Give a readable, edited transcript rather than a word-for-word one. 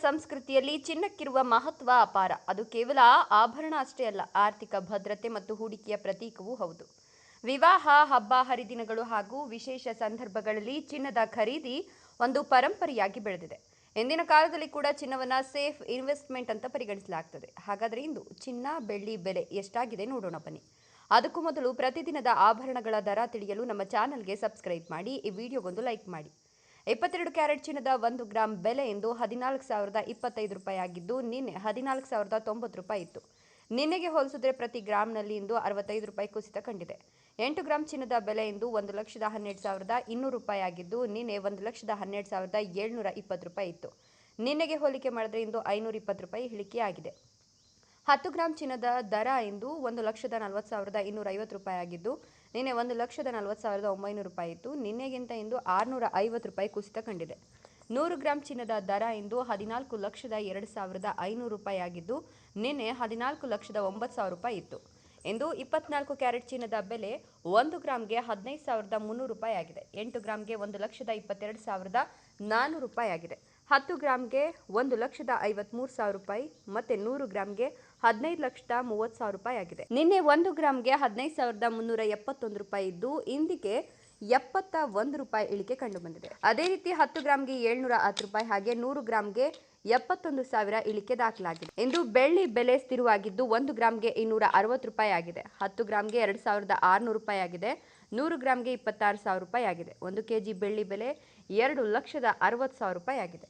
ಸಂಸ್ಕೃತಿಯಲ್ಲಿ ಚಿನ್ನಕ್ಕಿರುವ ಮಹತ್ವ ಅಪಾರ. ಅದು ಕೇವಲ ಆಭರಣ ಅಷ್ಟೇ ಅಲ್ಲ, ಆರ್ಥಿಕ ಭದ್ರತೆ ಮತ್ತು ಹೂಡಿಕೆಯ ಪ್ರತೀಕವೂ ಹೌದು. ವಿವಾಹ, ಹಬ್ಬ ಹರಿದಿನಗಳು ಹಾಗೂ ವಿಶೇಷ ಸಂದರ್ಭಗಳಲ್ಲಿ ಚಿನ್ನದ ಖರೀದಿ ಒಂದು ಪರಂಪರೆಯಾಗಿ ಬೆಳೆದಿದೆ. ಇಂದಿನ ಕಾಲದಲ್ಲಿ ಕೂಡ ಚಿನ್ನವನ್ನ ಸೇಫ್ ಇನ್ವೆಸ್ಟ್ಮೆಂಟ್ ಅಂತ ಪರಿಗಣಿಸಲಾಗ್ತದೆ. ಹಾಗಾದರೆ ಇಂದು ಚಿನ್ನ, ಬೆಳ್ಳಿ ಬೆಲೆ ಎಷ್ಟಾಗಿದೆ ನೋಡೋಣ ಬನ್ನಿ. ಅದಕ್ಕೂ ಮೊದಲು ಪ್ರತಿದಿನದ ಆಭರಣಗಳ ದರ ತಿಳಿಯಲು ನಮ್ಮ ಚಾನಲ್ಗೆ ಸಬ್ಸ್ಕ್ರೈಬ್ ಮಾಡಿ, ಈ ವಿಡಿಯೋಗೊಂದು ಲೈಕ್ ಮಾಡಿ. 22 ಕ್ಯಾರೆಟ್ ಚಿನ್ನದ 1 ಗ್ರಾಂ ಬೆಲೆ ಇಂದು 14,025 ರೂಪಾಯಿ ಆಗಿದ್ದು, ನಿನ್ನೆ 14,090 ರೂಪಾಯಿ ಇತ್ತು. ನಿನ್ನೆಗೆ ಹೋಲಿಸಿದರೆ ಪ್ರತಿ ಗ್ರಾಂನಲ್ಲಿ ಇಂದು 65 ರೂಪಾಯಿ ಕುಸಿತ ಕಂಡಿದೆ. 8 ಗ್ರಾಂ ಚಿನ್ನದ ಬೆಲೆ ಇಂದು 1,12,200 ರೂಪಾಯಿ ಆಗಿದ್ದು, ನಿನ್ನೆ 1,12,720 ರೂಪಾಯಿ ಇತ್ತು. ನಿನ್ನೆಗೆ ಹೋಲಿಕೆ ಮಾಡಿದರೆ ಇಂದು 520 ರೂಪಾಯಿ ಇಳಿಕೆಯಾಗಿದೆ. 10 ಗ್ರಾಂ ಚಿನ್ನದ ದರ ಇಂದು 1,40,250 ರೂಪಾಯಿ ಆಗಿದ್ದು, ನಿನ್ನೆ 1,40,900 ರೂಪಾಯಿ ಇತ್ತು. ನಿನ್ನೆಗಿಂತ ಇಂದು 650 ರೂಪಾಯಿ ಕುಸಿತ ಕಂಡಿದೆ. 100 ಗ್ರಾಂ ಚಿನ್ನದ ದರ ಇಂದು 14,02,500 ರೂಪಾಯಿ ಆಗಿದ್ದು, ನಿನ್ನೆ 14,09,000 ರೂಪಾಯಿ ಇತ್ತು. ಇಂದು 24 ಕ್ಯಾರೆಟ್ ಚಿನ್ನದ ಬೆಲೆ 1 ಗ್ರಾಂಗೆ 15,300 ರೂಪಾಯಿ ಆಗಿದೆ. 8 ಗ್ರಾಂಗೆ 1,22,400 ರೂಪಾಯಿ ಆಗಿದೆ. 10 ಗ್ರಾಂಗೆ 1,53,000 ರೂಪಾಯಿ ಮತ್ತು 100 ಗ್ರಾಂಗೆ 15,30,000 ರೂಪಾಯಿ ಆಗಿದೆ. ನಿನ್ನೆ 1 ಗ್ರಾಂಗೆ 15,371 ರೂಪಾಯಿ ಇದ್ದು, ಇಂದಿಗೆ 71 ರೂಪಾಯಿ ಇಳಿಕೆ ಕಂಡುಬಂದಿದೆ. ಅದೇ ರೀತಿ 10 ಗ್ರಾಂಗೆ 710 ರೂಪಾಯಿ ಹಾಗೆ 100 ಗ್ರಾಂಗೆ 71,000 ಇಳಿಕೆ ದಾಖಲಾಗಿದೆ. ಇಂದು ಬೆಳ್ಳಿ ಬೆಲೆ ಸ್ಥಿರವಾಗಿದ್ದು 1 ಗ್ರಾಂಗೆ 260 ರೂಪಾಯಿ ಆಗಿದೆ. 10 ಗ್ರಾಂಗೆ 2,600 ರೂಪಾಯಿ ಆಗಿದೆ. 100 ಗ್ರಾಂಗೆ 26,000 ರೂಪಾಯಿ ಆಗಿದೆ. 1 ಕೆಜಿ ಬೆಳ್ಳಿ ಬೆಲೆ 2,60,000 ರೂಪಾಯಿ ಆಗಿದೆ.